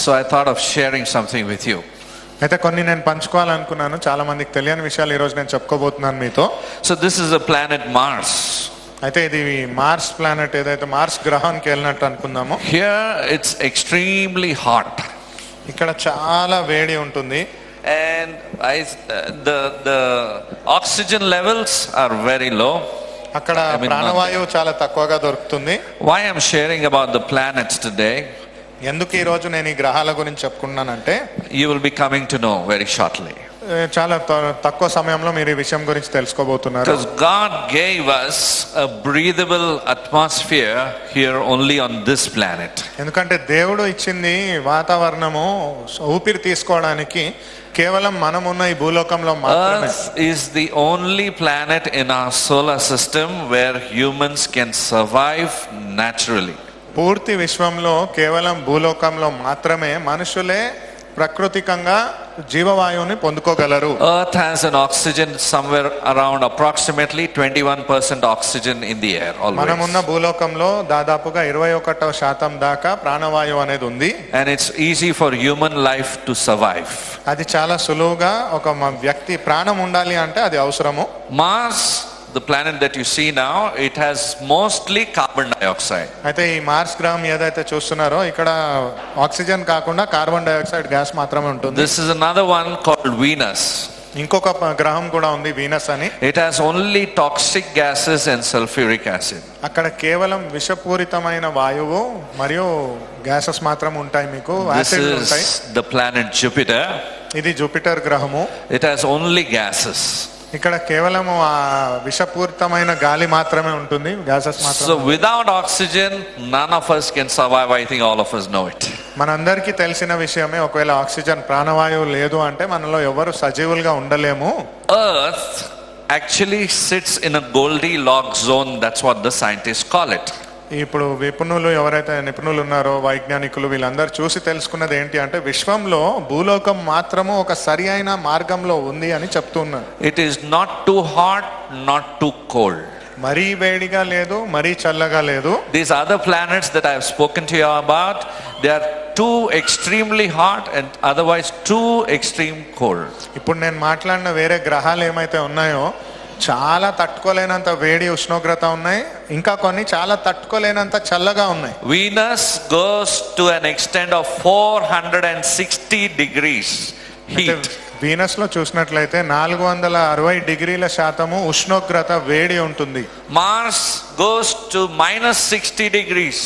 So I thought of sharing something with you. అయితే కొన్ని నేను పంచుకోవాలనుకున్నాను. చాలా మందికి తెలియని విషయాలు ఈ రోజు నేను చెప్పుకోబోతున్నాను మీతో. So this is a planet Mars. అయితే ఇది మార్స్ ప్లానెట్, ఏదైతే మార్స్ గ్రహానికి వెళ్ళినట్టు అనుకుందాము. Here it's extremely hot. ఇక్కడ చాలా వేడి ఉంటుంది. And the oxygen levels are very low. అక్కడ ప్రాణవాయువు చాలా తక్కువగా దొరుకుతుంది. Why I'm sharing about the planets today? ఎందుకు ఈ రోజు నేను ఈ గ్రహాల గురించి చెప్పుకున్నానంటే, you will be coming to know very shortly. చాలా తక్కువ సమయంలో మీరు ఈ విషయం గురించి తెలుసుకోబోతున్నారు. Because God gave us a breathable atmosphere here only on this planet. ఎందుకంటే దేవుడు ఇచ్చింది వాతావరణము ఊపిరి తీసుకోవడానికి కేవలం మనమున్న ఈ భూలోకంలో మాత్రమే. Earth is the only planet in our solar system where humans can survive naturally. పూర్తి విశ్వంలో కేవలం భూలోకంలో మాత్రమే మనుషులే ప్రకృతికంగా జీవవాయువుని పొందుకోగలరు. Earth has an oxygen somewhere around approximately 21% oxygen in the air always. మనమున్న భూలోకంలో దాదాపుగా 21% దాకా ప్రాణవాయువు అనేది ఉంది. And it's easy for human life to survive. అది చాలా సులువుగా ఒక వ్యక్తి ప్రాణం ఉండాలి అంటే అది అవసరము. Mars, the planet that you see now, it has mostly carbon dioxide. అయితే ఈ మార్స్ గ్రహం ఏదైతే చూస్తున్నారో ఇక్కడ ఆక్సిజన్ కాకుండా కార్బన్ డయాక్సైడ్ గ్యాస్ మాత్రమే ఉంటుంది. This is another one called Venus. ఇంకొక గ్రహం కూడా ఉంది, వీనస్ అని. It has only toxic gases and sulfuric acid. అక్కడ కేవలం విషపూరితమైన వాయువు మరియు గ్యాసెస్ మాత్రం ఉంటాయి, మీకు యాసిడ్ ఉంటాయి. This is the planet Jupiter. ఇది జూపిటర్ గ్రహము. It has only gases. ఇక్కడ కేవలము ఆ విషపూరితమైన గాలి మాత్రమే ఉంటుంది, గ్యాసెస్ మాత్రమే. So without oxygen none of us can survive. I think all of us know it. మనందరికీ తెలిసిన విషయమే, ఒకవేళ ఆక్సిజన్ ప్రాణవాయువు లేదు అంటే మనలో ఎవరు సజీవులుగా ఉండలేము. Earth actually sits in a Goldilocks zone. That's what the scientists call it. ఇప్పుడు ఎవరైతే నిపుణులు ఉన్నారో, వైజ్ఞానికులు, వీళ్ళందరూ చూసి తెలుసుకున్నది ఏంటి అంటే విశ్వంలో భూలోకం మాత్రము ఒక సరి అయిన మార్గంలో ఉంది అని చెప్తున్నారు. It is not too hot, not too cold. మరీ వేడిగా లేదు, మరీ చల్లగా లేదు. These other planets that I have spoken to you about, they are too extremely hot and otherwise too extreme cold. ఇప్పుడు నేను మాట్లాడిన వేరే గ్రహాలు ఏమైతే ఉన్నాయో చాలా తట్టుకోలేనంత వేడి ఉష్ణోగ్రత ఉన్నాయి, ఇంకా కొన్ని చాలా తట్టుకోలేనంత చల్లగా ఉన్నాయి. Venus goes to an extent of 460 degrees heat. Venus లో చూసినట్లయితే 460 డిగ్రీల శాతము ఉష్ణోగ్రత వేడి ఉంటుంది. Mars goes to -60 degrees.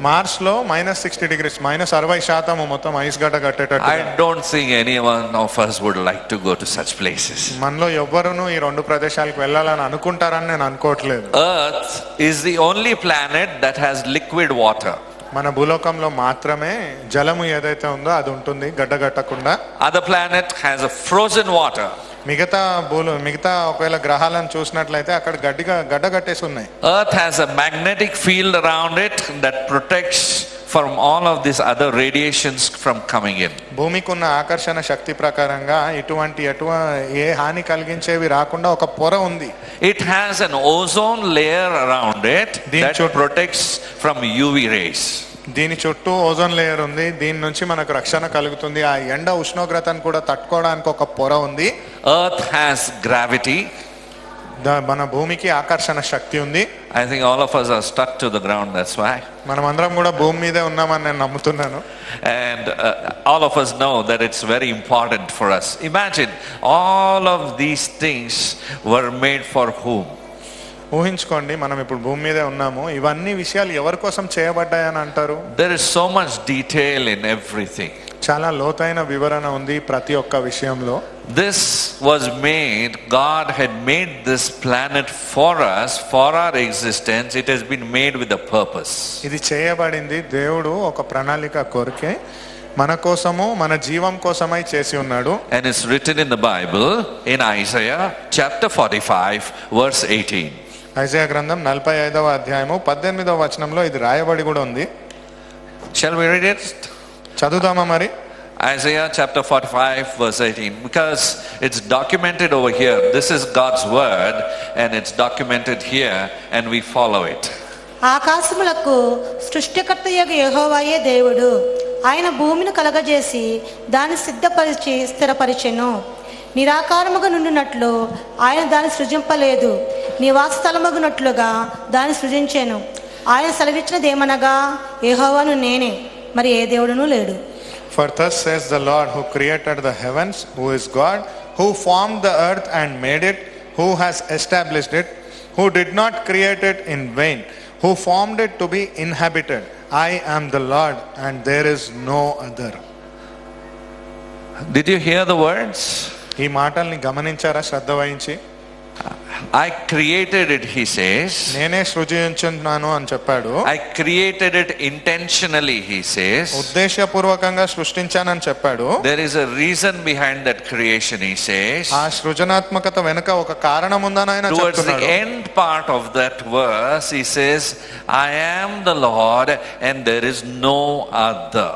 Mars లో -60 డిగ్రీస్, -60% మొత్తం ఐస్ గడ్డ కట్టేటట్టు. I don't think any one of us would like to go to such places. మనలో ఎవ్వరును ఈ రెండు ప్రదేశాలకు వెళ్ళాలని అనుకుంటారని నేను అనుకోవట్లేదు. Earth is the only planet that has liquid water. మన భూలోకంలో మాత్రమే జలము ఏదైతే ఉందో అది ఉంటుంది గడ్డగట్టకుండా. Other planet has a frozen water. మిగతా ఒకవేళ గ్రహాలను చూసినట్లయితే అక్కడ గడ్డగట్టేసి ఉన్నాయి. Earth has a magnetic field around it that protects from all of these other radiations from coming in. భూమికి ఉన్న ఆకర్షణ శక్తి ప్రకారంగా ఏ హాని కలిగించేవి రాకుండా ఒక పొర ఉంది. It has an ozone layer around it that protects from UV rays. దీని చుట్టూ ఓజోన్ లేయర్ ఉంది, దీని నుంచి మనకు రక్షణ కలుగుతుంది. ఆ ఎండ ఉష్ణోగ్రతను కూడా తట్టుకోవడానికి ఒక పొర ఉంది. Earth has gravity. మన భూమికి ఆకర్షణ శక్తి ఉంది. I think all of us are stuck to the ground, that's why. మనం అందరం కూడా భూమి మీదే ఉన్నామని నేను నమ్ముతున్నాను. And all of us know that it's very important for us. Imagine all of these things were made for whom? ఊహించుకోండి, మనం ఇప్పుడు భూమి మీదే ఉన్నాము, ఇవన్నీ విషయాలు ఎవరి కోసం చేయబడ్డాయని అంటారు? There is so much detail in everything. చాలా లోతైన వివరణ ఉంది ప్రతి ఒక్క విషయంలో. This was made, God had made this planet for us, for our existence. It has been made with a purpose. ఇది చేయబడింది దేవుడు ఒక ప్రణాళిక కొరకే, మన కోసము, మన జీవం కోసమై చేసి ఉన్నాడు. And it's written in the Bible in Isaiah chapter 45 verse 18. Isaiah గ్రంథం 45వ అధ్యాయము 18వ వచనంలో ఇది రాయబడి కూడా ఉంది. Shall we read it? చదువుదామా మరి? Isaiah chapter 45 verse 18, because it's documented over here. This is God's word and it's documented here and we follow it. ఆకాశములకు సృష్టికర్తయగు యెహోవాయే దేవుడు, ఆయన భూమిని కలగజేసి దాన్ని సిద్ధపరిచి స్థిరపరిచెను. నిరాకారముగా నుండినట్లు ఆయన దాన్ని సృజింపలేదు, నివాసస్థలమగునట్లుగా దాన్ని సృజించెను. ఆయన సెలవిచ్చినదేమనగా, యెహోవాను నేనే, మరి ఏ దేవుడునూ లేడు. For thus says the Lord, who created the heavens, who is God, who formed the earth and made it, who has established it, who did not create it in vain, who formed it to be inhabited. I am the Lord, and there is no other. Did you hear the words? ఈ మాటల్ని గమనించారా శ్రద్ధ వహించి? I created it, he says. నేనే సృజించున్నాను అని చెప్పాడు. I created it intentionally, he says. ఉద్దేశపూర్వకంగా సృష్టించానని చెప్పాడు. There is a reason behind that creation, he says. ఆ సృజనాత్మకత వెనుక ఒక కారణం ఉందని ఆయన Towards the చెప్తున్నాడు. end part of that verse, he says, I am the Lord and there is no other.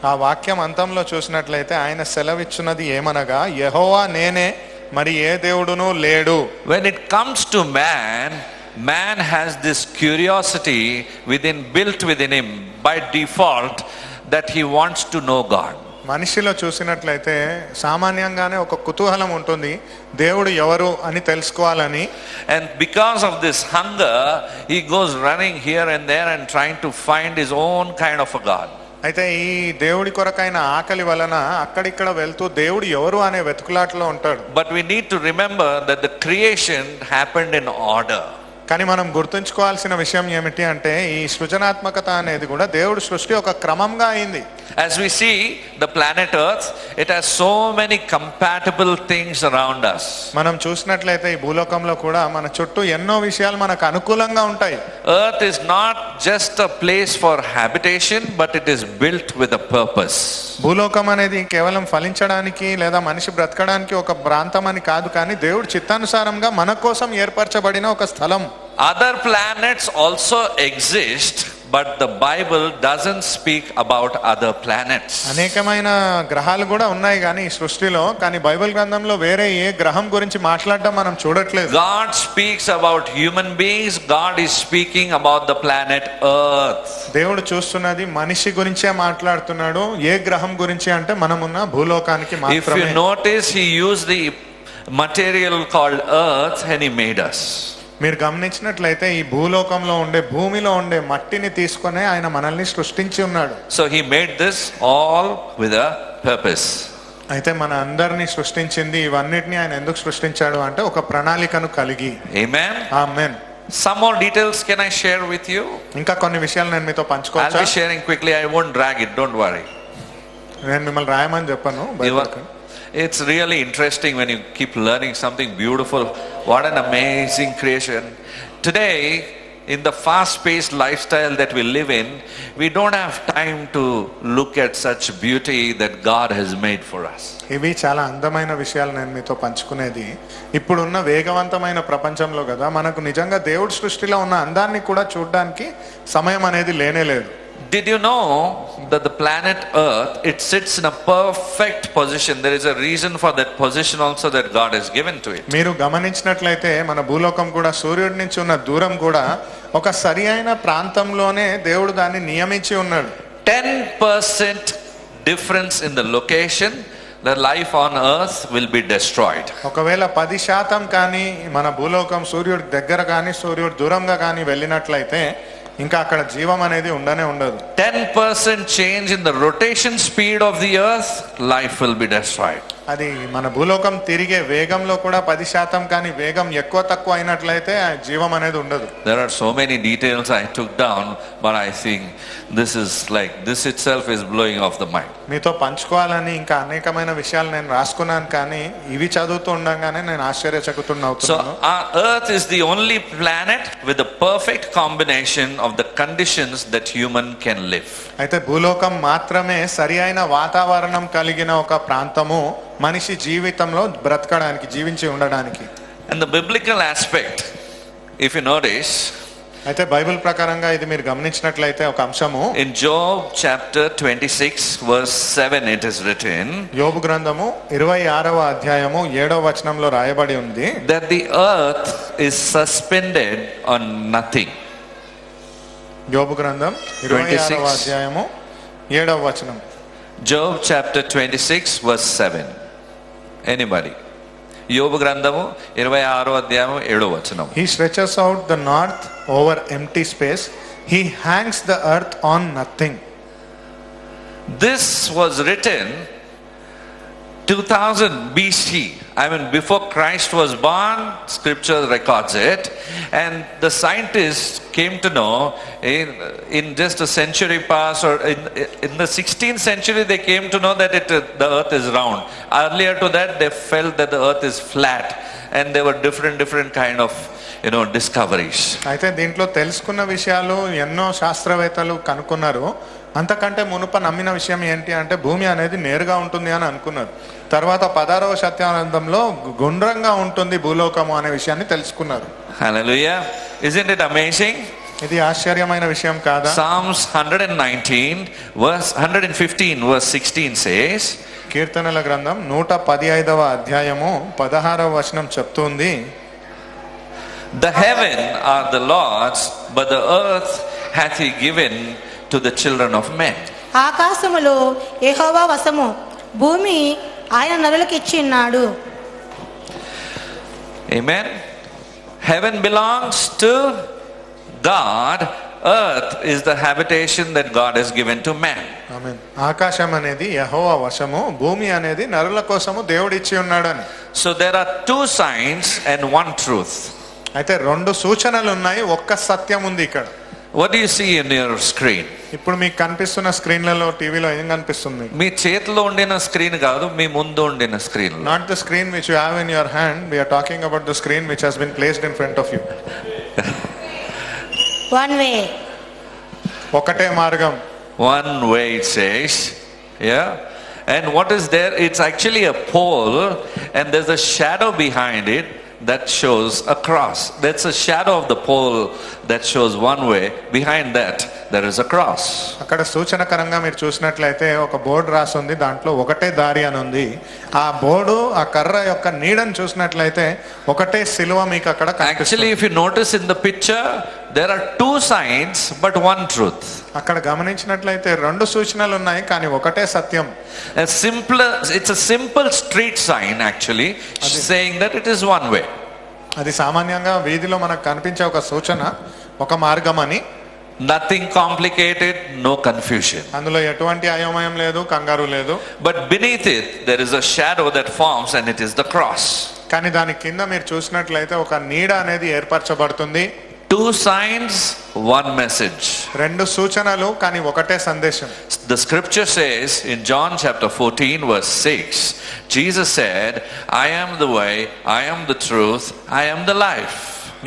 ఆ వాక్యం అంతంలో చూసినట్లయితే ఆయన సెలవిచ్చున్నది ఏమనగా, యెహోవా నేనే, మరి ఏ దేవుడునూ లేడు. When it comes to man, man has this curiosity built within him by default that he wants to know God. మనిషిలో చూసినట్లయితే సామాన్యంగానే ఒక కుతూహలం ఉంటుంది, దేవుడు ఎవరు అని తెలుసుకోవాలని. And because of this hunger, he goes running here and there and trying to find his own kind of a God. అయితే ఈ దేవుడి కొరకైన ఆకలి వలన అక్కడిక్కడ వెళ్తూ దేవుడు ఎవరు అనే వెతుకులాటలో ఉంటాడు. But we need to remember that the creation happened in order. కానీ మనం గుర్తుంచుకోవాల్సిన విషయం ఏమిటి అంటే, ఈ సృజనాత్మకత అనేది కూడా దేవుడి సృష్టి ఒక క్రమంగా అయింది. As we see the planet Earth, it has so many compatible things around us. మనం చూసినట్లయితే ఈ భూలోకంలో కూడా మన చుట్టూ ఎన్నో విషయాలు మనకు అనుకూలంగా ఉంటాయి. Earth is not just a place for habitation, but it is built with a purpose. భూలోకం అనేది కేవలం ఫలించడానికి లేదా మనిషి బ్రతకడానికి ఒక ప్రాంతం అని కాదు, కానీ దేవుడు చిత్తానుసారంగా మన కోసం ఏర్పరచబడిన ఒక స్థలం. Other planets also exist, but the Bible doesn't speak about other planets. అనేకమైన గ్రహాలు కూడా ఉన్నాయి కానీ ఈ సృష్టిలో, కానీ బైబిల్ గ్రంథంలో వేరే ఏ గ్రహం గురించి మాట్లాడడం మనం చూడట్లేదు. God speaks about human beings. God is speaking about the planet Earth. దేవుడు చూస్తున్నది మనిషి గురించే మాట్లాడుతున్నాడు. ఏ గ్రహం గురించి అంటే మనమున్న భూలోకానికి If మాత్రమే. you notice, he used the material called Earth and he made us. మీరు గమనించినట్లయితే ఈ భూలోకంలో ఉండే భూమిలో ఉండే మట్టిని తీసుకొని ఆయన మనల్ని సృష్టించి ఉన్నాడు. So he made this all with a purpose. అయితే మన అందరినీ సృష్టించింది, ఇవన్నిటిని ఆయన ఎందుకు సృష్టించాడు అంటే ఒక ప్రణాళికను కలిగి. Amen. Amen. Some more details can I share with you? ఇంకా కొన్ని విషయాలు నేను మీతో I'll పంచుకోవచ్చా? be sharing quickly. I won't drag it. Don't worry. నేను మిమ్మల్ని రాయమని చెప్పాను. It's really interesting when you keep learning something beautiful. What an amazing creation. Today, in the fast-paced lifestyle that we live in, we don't have time to look at such beauty that God has made for us. ఇవి చాలా అందమైన విషయాలు నేను మీతో పంచుకునేది. ఇప్పుడున్న వేగవంతమైన ప్రపంచంలో కదా, మనకు నిజంగా దేవుడి సృష్టిలో ఉన్న అందాన్ని కూడా చూడడానికి సమయం అనేది లేనే లేదు. Did you know that the planet Earth, it sits in a perfect position? There is a reason for that position also that God has given to it. మీరు గమనించినట్లయితే మన భూలోకం కూడా సూర్యుడి నుంచి ఉన్న దూరం కూడా ఒక సరి అయిన ప్రాంతంలోనే దేవుడు దాన్ని నియమించి ఉన్నాడు. 10% difference in the location, the life on earth will be destroyed. ఒకవేళ 10% కానీ మన భూలోకం సూర్యుడి దగ్గర కానీ సూర్యుడి దూరంగా కానీ వెళ్ళినట్లయితే ఇంకా అక్కడ జీవం అనేది ఉండనే ఉండదు. 10% change in the rotation speed of the earth, life will be destroyed. అది మన భూలోకం తిరిగే వేగంలో కూడా 10% కానీ వేగం ఎక్కువ తక్కువ అయినట్లయితే జీవం అనేది ఉండదు. There are so many details I took down, but I think this itself is blowing off the mind. మీతో పంచుకోవాలని ఇంకా అనేకమైన విషయాలు నేను రాసుకున్నాను, కానీ ఇవి చదువుతూ ఉండగానే నేను ఆశ్చర్యచకితుడినవుతున్నాను. So our earth is the only planet with the perfect combination of the conditions that human can live. అయితే భూలోకం మాత్రమే సరి అయిన వాతావరణం కలిగిన ఒక ప్రాంతము మనిషి జీవితంలో బ్రతకడానికి, జీవించి ఉండడానికి. And the biblical aspect, if you notice, అయితే బైబిల్ ప్రకారంగా ఇది మీరు గమనించినట్లయితే ఒక అంశము, in Job chapter 26 verse 7 it is written, యోబు గ్రంథము 26వ అధ్యాయము 7వ వచనంలో రాయబడి ఉంది, that the earth is suspended on nothing. యోబు గ్రంథం 26వ అధ్యాయము 7వ వచనం. Job chapter 26 verse 7. Anybody? యోబు గ్రంథము 26వ అధ్యాయం 7వ వచనం. He stretches out the north over empty space. He hangs the earth on nothing. This was written 2000 BC. I mean, before Christ was born, scripture records it. And the scientists came to know in just a century past, or in the 16th century, they came to know that the earth is round. Earlier to that, they felt that the earth is flat. And there were different kind of, discoveries. అయితే దీంట్లో తెలుసుకున్న విషయాలు ఎన్నో శాస్త్రవేత్తలు కనుక్కున్నారు. అంతకంటే మునుప నమ్మిన విషయం ఏంటి అంటే భూమి అనేది నేరుగా ఉంటుంది అని అనుకున్నారు. తర్వాత 16వ శతాబ్దంలో గుండ్రంగా ఉంటుంది భూలోకము అనే విషయాన్ని తెలుసుకున్నారు. Hallelujah. Isn't it amazing? ఇది ఆశ్చర్యమైన విషయం కాదా? Psalms 115 verse 16 says, కీర్తనల గ్రంథం 115వ అధ్యాయము 16వ వచనం చెప్తుంది, the heaven are the Lord's, but the earth hath he given to the children of men. ఆకాశములో యెహోవా వశము, భూమి ఆయన నరులకు ఇచ్చి ఉన్నాడు. Amen. Heaven belongs to God. Earth is the habitation that God has given to man. ఆమేన్. ఆకాశం అనేది యెహోవా వశము, భూమి అనేది నరుల కోసము దేవుడు ఇచ్చి ఉన్నాడని. So there are two signs and one truth. అయితే 2 సూచనలు ఉన్నాయి, ఒక్క సత్యం ఉంది ఇక్కడ. What do you see in your screen? ఇప్పుడు మీకు కనిపిస్తున్న స్క్రీన్లలో, టీవీలో ఏం కనిపిస్తుంది? మీ చేతిలో ఉండిన స్క్రీన్ కాదు, మీ ముందు ఉండిన screen. Not the screen which you have in your hand. We are talking about the screen which has been placed in front of you. One way. ఒకటే మార్గం. One way it says, yeah. And what is there? It's actually a pole, and there's a shadow behind it that shows a cross. That's a shadow of the pole that shows one way. Behind that there is a cross. అక్కడ సూచనకరంగా మీరు చూసినట్లయితే ఒక board రాసి ఉంది, దాంట్లో ఒకటే దారి అని ఉంది. ఆ బోర్డు, ఆ కర్ర యొక్క నీడను చూసినట్లయితే ఒకటే సిలువ మీకు అక్కడ కనిపిస్తుంది. Actually, if you notice in the picture, there are two signs but one truth. అక్కడ గమనించినట్లయితే 2 సూచనలు ఉన్నాయి, కానీ ఒకటే సత్యం. It's a simple street sign actually, saying that it is one way. అది సామాన్యంగా వీధిలో మనకు కనిపించే ఒక సూచన, ఒక మార్గం అని. Nothing complicated, no confusion. అందులో ఎటువంటి అయోమయం లేదు, కంగారు లేదు. But beneath it there is a shadow that forms, and it is the cross. కానీ దాని కింద మీరు చూసినట్లయితే ఒక నీడ అనేది ఏర్పరచబడుతుంది. 2 signs, 1 message. 2 సూచనలు, కానీ ఒకటే సందేశం. The scripture says in John chapter 14 verse 6, Jesus said, I am the way, I am the truth, I am the life.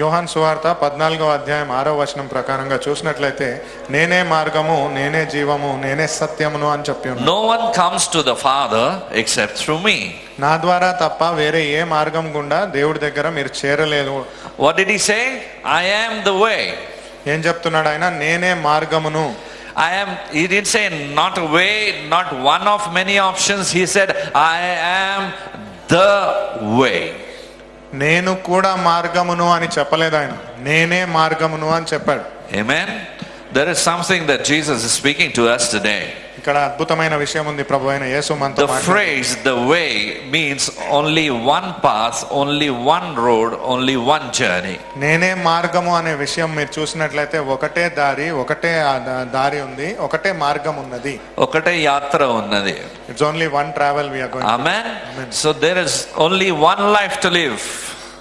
యోహాన్ సువార్త 14వ అధ్యాయం 6వ వచనం ప్రకారంగా చూసినట్లయితే నేనే మార్గము, నేనే జీవము, నేనే సత్యమును అని చెప్పి ఉన్నాడు. No one comes to the Father except through me. నా ద్వారా తప్ప వేరే ఏ మార్గం గుండా దేవుడి దగ్గర మీరు చేరలేదు. What did he say? I am the way. ఏం చెప్తున్నాడు ఆయన? నేనే మార్గమును. He didn't say not a way, not one of many options. He said, I am the way. నేను కూడా మార్గమును అని చెప్పలేదు ఆయన, నేనే మార్గమును అని చెప్పాడు. Amen. There is something that Jesus is speaking to us today. ఇక్కడ అద్భుతమైన విషయం ఉంది. ప్రభువైన యేసు మనతో The phrase the way means only one path, only one road, only one journey. నేనే మార్గము అనే విషయం మీరు చూసినట్లయితే ఒకటే దారి, ఒకటే దారి ఉంది, ఒకటే మార్గం ఉన్నది, ఒకటే యాత్ర ఉన్నది. It's only one travel we are going. Amen. So there is only one life to live.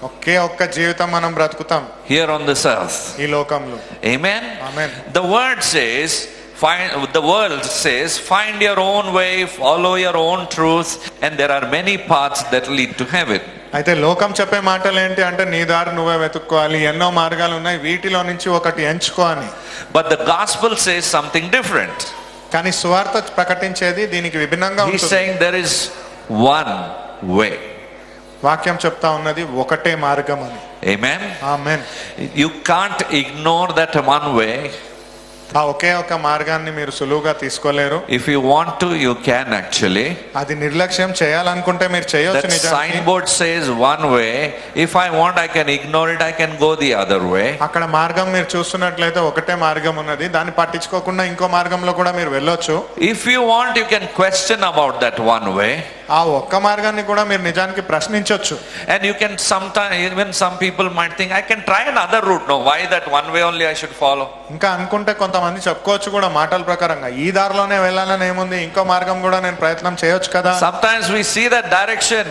ఒకే ఒక్క జీవితం మనం బ్రతుకుతాం here on this earth. ఈ లోకంలో. Amen. Amen. The world says find your own way, follow your own truth, and there are many paths that lead to heaven. అయితే లోకం చెప్పే మాటలు ఏంటి అంటే నీ దారి నువ్వే వెతుక్కోవాలి, ఎన్నో మార్గాలు ఉన్నాయి, వీటిలో నుంచి ఒకటి ఎంచుకో అని. But the gospel says something different. కానీ సువార్త ప్రకటించేది దీనికి విభిన్నంగా He's ఉంటుంది. saying there is one way. వాక్యం చెప్తా ఉన్నది ఒకటే మార్గం అని. Amen. Amen. You can't ignore that one way. ఆ ఒకే ఒక మార్గాన్ని మీరు సులువుగా తీసుకోలేరు. If you want to, you can actually. అది నిర్లక్ష్యం చేయాలనుకుంటే మీరు చేయొచ్చు. That నిజానికి signboard says one way. If I want, I can ignore it. I can go the other way. అక్కడ మార్గం మీరు చూస్తున్నట్లయితే ఒకటే మార్గం ఉన్నది, దాన్ని పట్టించుకోకుండా ఇంకో మార్గంలో కూడా మీరు వెళ్ళొచ్చు. If you want, you can question about that one way. ఆ ఒక్క మార్గాన్ని కూడా మీరు నిజానికి ప్రశ్నించొచ్చు. And you can sometimes, even some people might think, I can try another route. No, why that one way only I should follow? ఇంకా అనుకుంటే కొంతమంది చెప్పుకోవచ్చు కూడా మాటల ప్రకారంగా, ఈ దారిలోనే వెళ్ళాలని ఏముంది, ఇంకో మార్గం కూడా నేను ప్రయత్నం చేయొచ్చు కదా. Sometimes we see that direction,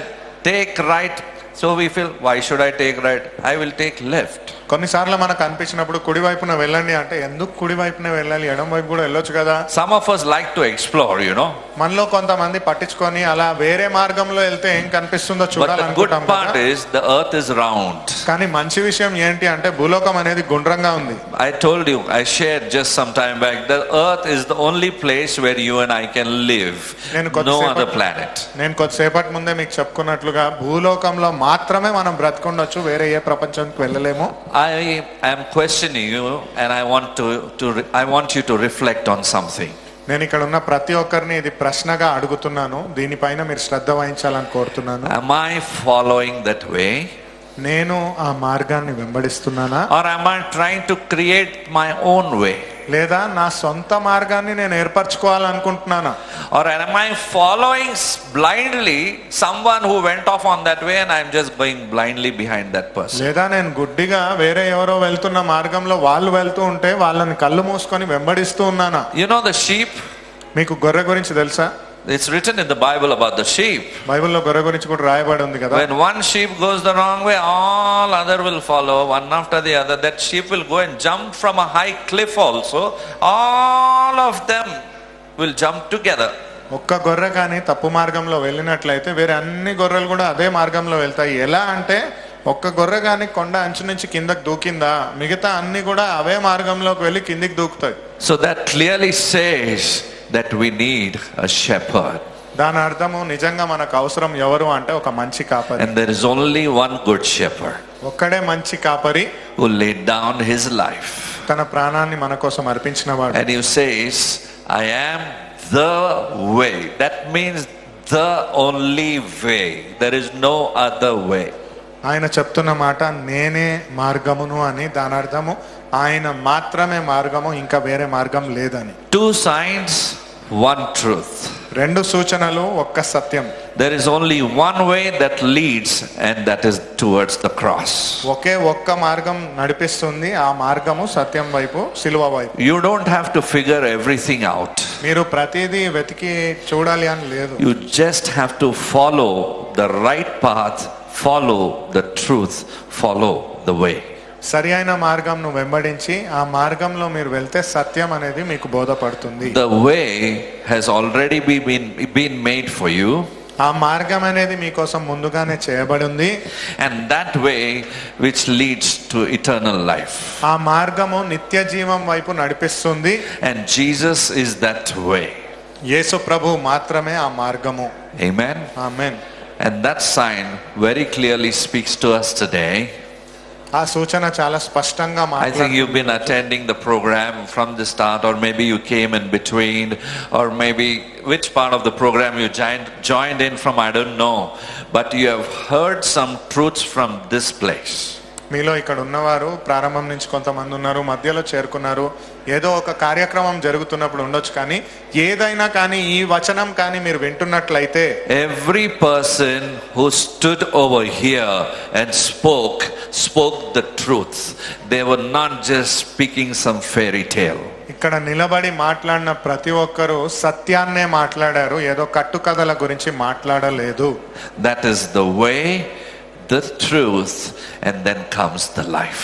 take right. So we feel, why should I take right? I will take left. కొన్నిసార్లు మనకు అనిపించినప్పుడు కుడి వైపున వెళ్ళండి అంటే, ఎందుకు కుడి వైపున వెళ్ళాలి, ఎడమ వైపు కూడా వెళ్ళొచ్చు కదా. Some of us like to explore, you know. మనలో కొంతమంది పట్టించుకొని అలా వేరే మార్గంలో వెళ్తే ఏం కనిపిస్తుందో But the good చూడాలనుకుంటాం part కదా. is the earth is round. కానీ మంచి విషయం ఏంటి అంటే భూలోకం అనేది గుండ్రంగా ఉంది. I told you, I shared just some time back, the earth is the only place where you and I can live. No other planet. నేను కొద్దిసేపటి ముందే మీకు చెప్పుకున్నట్లుగా భూలోకంలో మాత్రమే మనం బ్రతకుండొచ్చు, వేరే ఏ ప్రపంచానికి వెళ్ళలేము. I am questioning you and I want you to reflect on something. నేను ఇక్కడ ఉన్న ప్రతి ఒక్కరిని ఇది ప్రశ్నగా అడుగుతున్నాను, దీనిపైన మీరు శ్రద్ధ వహించాలని కోరుతున్నాను. Am I following that way? నేను ఆ మార్గాన్ని వెంబడిస్తున్నానా, Or am I trying to create my own way? లేదా నా సొంత మార్గాన్ని నేను ఏర్పరచుకోవాలనుకుంటున్నానా? Or am I following blindly someone who went off on that way and I'm just going blindly behind that person? లేదా నేను గుడ్డిగా వేరే ఎవరో వెళ్తున్న మార్గంలో వాళ్ళు వెళ్తూ ఉంటే వాళ్ళని కళ్ళు మూసుకొని వెంబడిస్తూ ఉన్నానా? You know the sheep? మీకు గొర్రె గురించి తెలుసా? It's written in the Bible about the sheep. బైబిల్లో గొర్రె గురించి కూడా రాయబడి ఉంది కదా. When one sheep goes the wrong way, all other will follow, one after the other. That sheep will go and jump from a high cliff also. All of them will jump together. ఒక్క గొర్రె కానీ తప్పు మార్గంలో వెళ్ళినట్లయితే వేరే అన్ని గొర్రెలు కూడా అదే మార్గంలో వెళ్తాయి. ఎలా అంటే ఒక్క గొర్రె కానీ కొండ అంచు నుంచి కిందకి దూకిందా, మిగతా అన్ని కూడా అవే మార్గంలోకి వెళ్ళి కిందికి దూకుతాయి. So that clearly says that we need a shepherd. దాని అర్థము నిజంగా మనకు అవసరం ఎవరు అంటే ఒక మంచి కాపరి. And there is only one good shepherd ఒక్కడే మంచి కాపరి who laid down his life. తన ప్రాణాన్ని మన కోసం అర్పించినవాడు. And he says, I am the way. That means the only way. There is no other way. ఆయన చెప్తున్న మాట నేనే మార్గమును అని, దాని అర్థము ఆయన మాత్రమే మార్గము, ఇంకా వేరే మార్గం లేదని. Two signs, one truth. రెండు సూచనలు, ఒక్క సత్యం. There is only one way that leads, and that is towards the cross. ఒకే ఒక్క మార్గం నడిపిస్తుంది, ఆ మార్గము సత్యం వైపు, సిలువ వైపు. You don't have to figure everything out. మీరు ప్రతిదీ వెతికి చూడాలి అని లేదు. You just have to follow the right path, follow the truth, follow the way. సరి అయిన మార్గంను వెంబడించి ఆ మార్గంలో మీరు వెళ్తే సత్యం అనేది మీకు బోధపడుతుంది. The way has already been made for you. ఆ మార్గం అనేది మీకోసం ముందుగానే చేయబడి ఉంది. And that way which leads to eternal life. ఆ మార్గము నిత్య జీవం వైపు నడిపిస్తుంది. And Jesus is that way. యేసు ప్రభు మాత్రమే ఆ మార్గము. Amen. Amen. And that sign very clearly speaks to us today. ఆ సూచన చాలా స్పష్టంగా I think you've been attending the program from the start, or maybe you came in between, or maybe which part of the program you joined in from, I don't know, but you have heard some truths from this place. మీలో ఇక్కడ ఉన్నవారు ప్రారంభం నుంచి కొంతమంది ఉన్నారు, మధ్యలో చేరుకున్నారు, ఏదో ఒక కార్యక్రమం జరుగుతున్నప్పుడు ఉండొచ్చు, కానీ ఏదైనా కానీ ఈ వచనం కానీ మీరు వింటున్నట్లయితే Every person who stood over here and spoke the truth. They were not just speaking some fairy tale. ఇక్కడ నిలబడి మాట్లాడిన ప్రతి ఒక్కరూ సత్యాన్నే మాట్లాడారు, ఏదో కట్టుకథల గురించి మాట్లాడలేదు. That is the way, the truth, and then comes the life.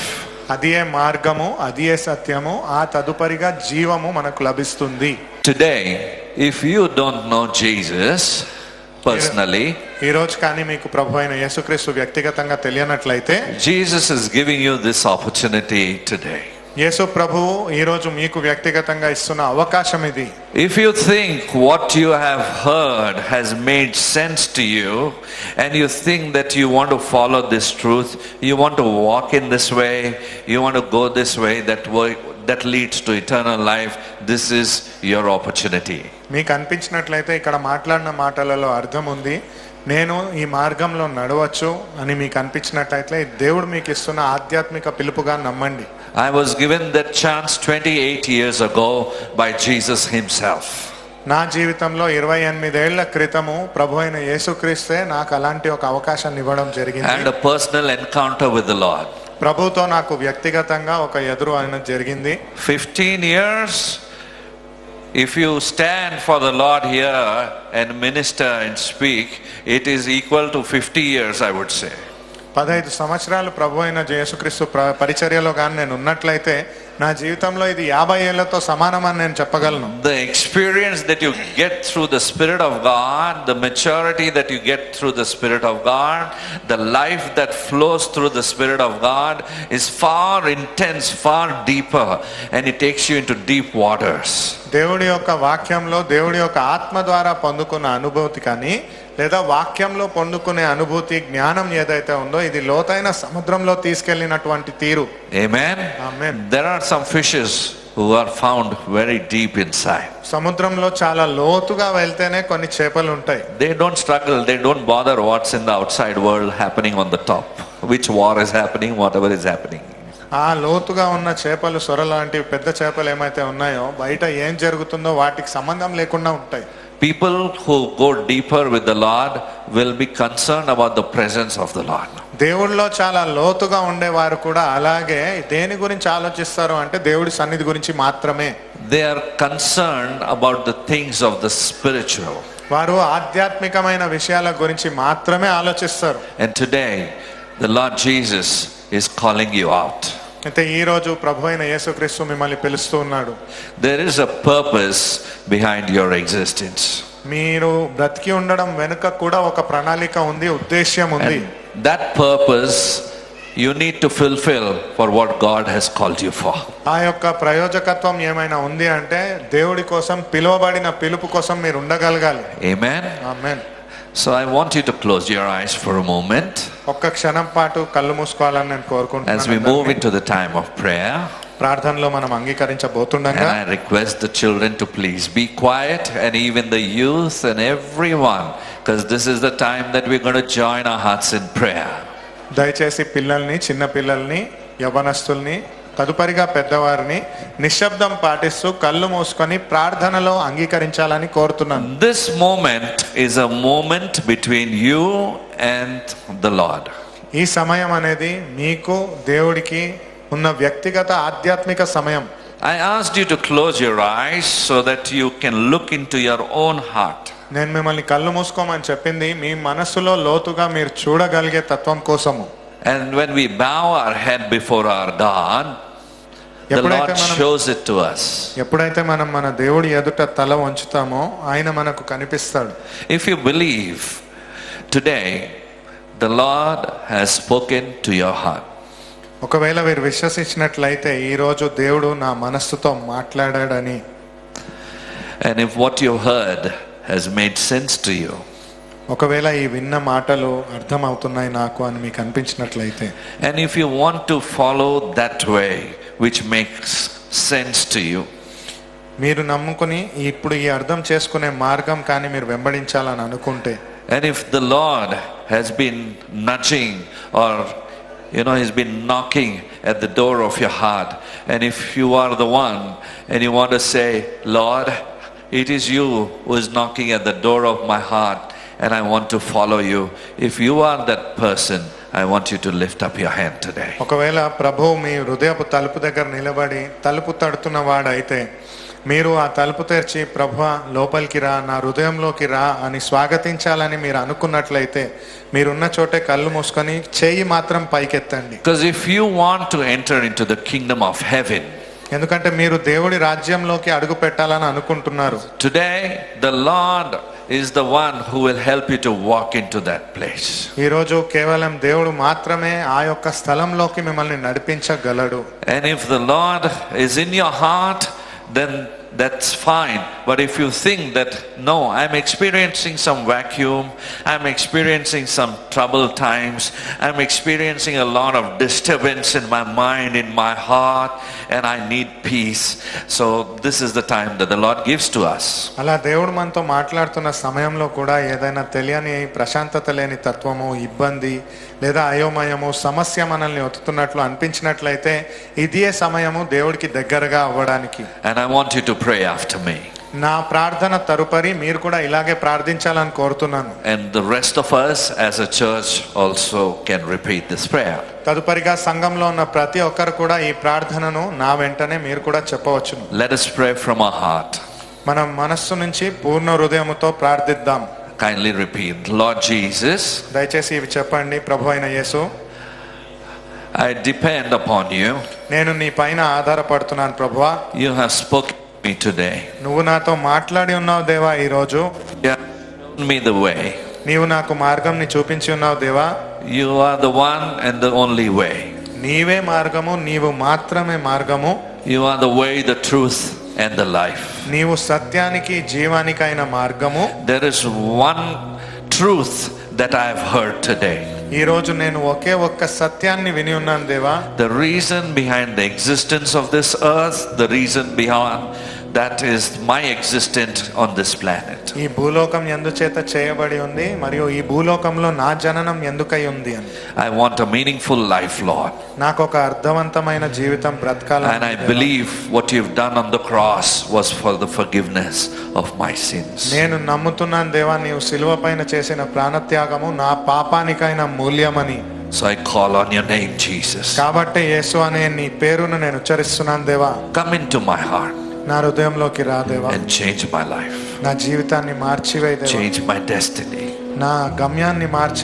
అదే మార్గము, అదే సత్యము, ఆ తదుపరిగా జీవము మనకు లభిస్తుంది. Today, if you don't know Jesus personally, ఈ రోజు కానీ మీకు ప్రభు అయిన యేసుక్రీస్తు వ్యక్తిగతంగా తెలియనట్లయితే, Jesus is giving you this opportunity today. యేసు ప్రభువు ఈ రోజు మీకు వ్యక్తిగతంగా ఇస్తున్న అవకాశం ఇది. If you think what you have heard has made sense to you, and you think that you want to follow this truth, you want to walk in this way, you want to go this way, that leads to eternal life, this is your opportunity. మీకు అనిపించినట్లయితే ఇక్కడ మాట్లాడిన మాటలలో అర్థం ఉంది, నేను ఈ మార్గంలో నడవచ్చు అని మీకు అనిపించినట్లయితే దేవుడు మీకు ఇస్తున్న ఆధ్యాత్మిక పిలుపుగా నమ్మండి. I was given that chance 28 years ago by Jesus himself. నా జీవితంలో 28 ఏళ్ల క్రితము ప్రభు అయిన యేసుక్రీస్తే నాకు అలాంటి ఒక అవకాశాన్ని ఇవ్వడం జరిగింది. And a personal encounter with the Lord. ప్రభుతో నాకు వ్యక్తిగతంగా ఒక ఎదురు అయినది జరిగింది. 15 years, if you stand for the Lord here and minister and speak, it is equal to 50 years, I would say. 15 సంవత్సరాలు ప్రభు అయిన యేసుక్రీస్తు పరిచర్యలో కానీ నేను ఉన్నట్లయితే నా జీవితంలో ఇది 50 ఏళ్లతో సమానమని నేను చెప్పగలను. The experience that you get through the Spirit of God, the maturity that you get through the Spirit of God, the life that flows through the Spirit of God is far intense, far deeper, and it takes you into deep waters. దేవుడి యొక్క వాక్యంలో దేవుడి యొక్క ఆత్మ ద్వారా పొందుకున్న అనుభూతి కానీ లేదా వాక్యంలో పొందుకునే అనుభూతి జ్ఞానం ఏదైతే ఉందో ఇది లోతైన సముద్రంలో తీసుకెళ్లినటువంటి తీరు. Amen. Amen. There are some fishes who are found very deep inside. సముద్రంలో చాలా లోతుగా వెళ్తేనే కొన్ని చేపలు ఉంటాయి. They don't struggle, they don't bother what's in the outside world happening on the top, which war is happening, whatever is happening. ఆ లోతుగా ఉన్న చేపలు సొర లాంటి పెద్ద చేపలు ఏమైతే ఉన్నాయో బయట ఏం జరుగుతుందో వాటికి సంబంధం లేకుండా ఉంటాయి. People who go deeper with the Lord will be concerned about the presence of the Lord. దేవుడిలో చాలా లోతుగా ఉండేవారు కూడా అలాగే దేని గురించి ఆలోచిస్తారు అంటే దేవుడి సన్నిధి గురించి మాత్రమే. They are concerned about the things of the spiritual. వారు ఆధ్యాత్మికమైన విషయాల గురించి మాత్రమే ఆలోచిస్తారు. And today the Lord Jesus is calling you out. అయితే ఈ రోజు ప్రభు అయిన యేసుక్రీస్తు మిమ్మల్ని పిలుస్తూ ఉన్నాడు. There is a purpose behind your existence. మీరు బ్రతికి ఉండడం వెనుక కూడా ఒక ప్రణాళిక ఉంది, ఉద్దేశ్యం ఉంది. And that purpose you need to fulfill for what God has called you for. ఆ యొక్క ప్రయోజకత్వం ఏమైనా ఉంది అంటే దేవుడి కోసం పిలువబడిన పిలుపు కోసం మీరు ఉండగలగాలి. Amen. Amen. So I want you to close your eyes for a moment ఒక్క క్షణం పాటు కళ్ళు మూసుకోవాలని నేను as we కోరుకుంటున్నాను. move into the time of prayer. ప్రార్థనలో మనం And అంగీకరించబోతుండగా I request the children to please be quiet, and even the youth and everyone, because this is the time that we're going to join our hearts in prayer. దయచేసి పిల్లల్ని, చిన్న పిల్లల్ని, యవ్వనస్తుల్ని, తదుపరిగా పెద్దవారిని నిశ్శబ్దం పాటిస్తూ కళ్ళు మూసుకొని ప్రార్థనలో అంగీకరించాలని కోరుతున్నాను. This moment is a moment between you and the Lord. ఈ సమయం అనేది మీకు దేవుడికి ఉన్న వ్యక్తిగత ఆధ్యాత్మిక సమయం. I asked you to close your eyes so that you can look into your own heart. నేను మిమ్మల్ని కళ్ళు మూసుకోమని చెప్పింది మీ మనస్సులో లోతుగా మీరు చూడగలిగే తత్వం కోసము. And when we bow our head before our God, the Lord shows it to us. ఎప్పుడైతే మనం మన దేవుడి ఎదుట తల వంచుతామో ఆయన మనకు కనిపిస్తాడు. If you believe, today the Lord has spoken to your heart. ఒకవేళ మీరు విశ్వసించినట్లయితే ఈ రోజు దేవుడు నా మనస్సుతో మాట్లాడాడని, And if what you heard has made sense to you, ఒకవేళ ఈ విన్న మాటలు అర్థమవుతున్నాయి నాకు అని మీకు అనిపించినట్లయితే, and if you want to follow that way which makes sense to you, మీరు నమ్ముకుని ఇప్పుడు ఈ అర్థం చేసుకునే మార్గం కానీ మీరు వెంబడించాలని అనుకుంటే, and if the Lord has been nudging or he's been knocking at the door of your heart, and if you are the one and you want to say, Lord, it is you who is knocking at the door of my heart and I want to follow you. If you are that person, I want you to lift up your hand today. ఒకవేళ ప్రభువు మీ హృదయపు తలుపు దగ్గర నిలబడి తలుపు తడుతున్న వాడైతే మీరు ఆ తలుపు తెరిచి ప్రభువా లోపలికి రా, నా హృదయంలోకి రా అని స్వాగతించాలని మీరు అనుకున్నట్లయితే మీరున్న చోటే కళ్ళు మూసుకొని చేయి మాత్రం పైకెత్తండి. Because if you want to enter into the kingdom of heaven, ఎందుకంటే మీరు దేవుడి రాజ్యంలోకి అడుగు పెట్టాలని అనుకుంటున్నారు, today the Lord is the one who will help you to walk into that place. ఈ రోజు కేవలం దేవుడు మాత్రమే ఆ యొక్క స్థలంలోకి మిమ్మల్ని నడిపించగలడు. And if the Lord is in your heart, then that's fine. But if you think that, no, I'm experiencing some vacuum, I'm experiencing some troubled times, I'm experiencing a lot of disturbance in my mind, in my heart, and I need peace. So this is the time that the Lord gives to us. అలా దేవుడు మనతో మాట్లాడుతున్న సమయంలో కూడా ఏదైనా తెలియని ప్రశాంతత లేని తత్వము, ఇబ్బంది లేదా అయోమయము, సమస్య మనల్ని ఒత్తుతున్నట్లు అనిపించినట్లయితే ఇదే సమయము దేవుడికి దగ్గరగా అవ్వడానికి. And I want you to pray after me. నా ప్రార్థన తరుపరి మీరు కూడా ఇలాగే ప్రార్థించాలని కోరుతున్నాను. And the rest of us as a church also can repeat this prayer. తదుపరిగా సంఘంలో ఉన్న ప్రతి ఒక్కరు కూడా ఈ ప్రార్థనను నా వెంటనే మీరు కూడా చెప్పవచ్చును. Let us pray from our heart. మనం మనస్సు నుంచి పూర్ణ హృదయముతో ప్రార్థిద్దాం. Kindly repeat. Lord Jesus, దయచేసి ఇవి చెప్పండి. ప్రభు అయిన యేసు, I depend upon you. నేను నీ పైన ఆధారపడుతున్నాను ప్రభువా. You have spoken to me today. నువ్వు నాతో మాట్లాడి ఉన్నావు దేవా. ఈరోజు You have shown me the way. నీవు నాకు మార్గంని చూపించి ఉన్నావు దేవా. You are the one and the only way. నీవే మార్గము, నీవు మాత్రమే మార్గము. You are the way, the truth and the life. నీవు సత్యానికి జీవానికైన మార్గము. There is one truth that I have heard today. ఈ రోజు నేను ఒకే ఒక్క సత్యాన్ని విని ఉన్నాను దేవా. The reason behind the existence of this earth, the reason behind that is my existence on this planet. ఈ భూలోకం ఎందుచేత చేయబడి ఉంది మరియు ఈ భూలోకంలో నా జననం ఎందుకై ఉంది అని. I want a meaningful life, Lord. నాకు ఒక అర్థవంతమైన జీవితం బ్రతకాలని. And I believe what you've done on the cross was for the forgiveness of my sins. నేను నమ్ముతున్నాను దేవా, నీవు సిలువ పైన చేసిన ప్రాణత్యాగము నా పాపానికైన మూల్యమని. So I call on your name, Jesus. కాబట్టి యేసు అనే నీ పేరును నేను ఉచ్చరిస్తున్నాను దేవా. Come into my heart నా హృదయంలోకి రా దేవా. and change my life. నా జీవితాన్ని మార్చివేయి దేవా. Change my destiny. నా గమ్యాన్ని మార్చి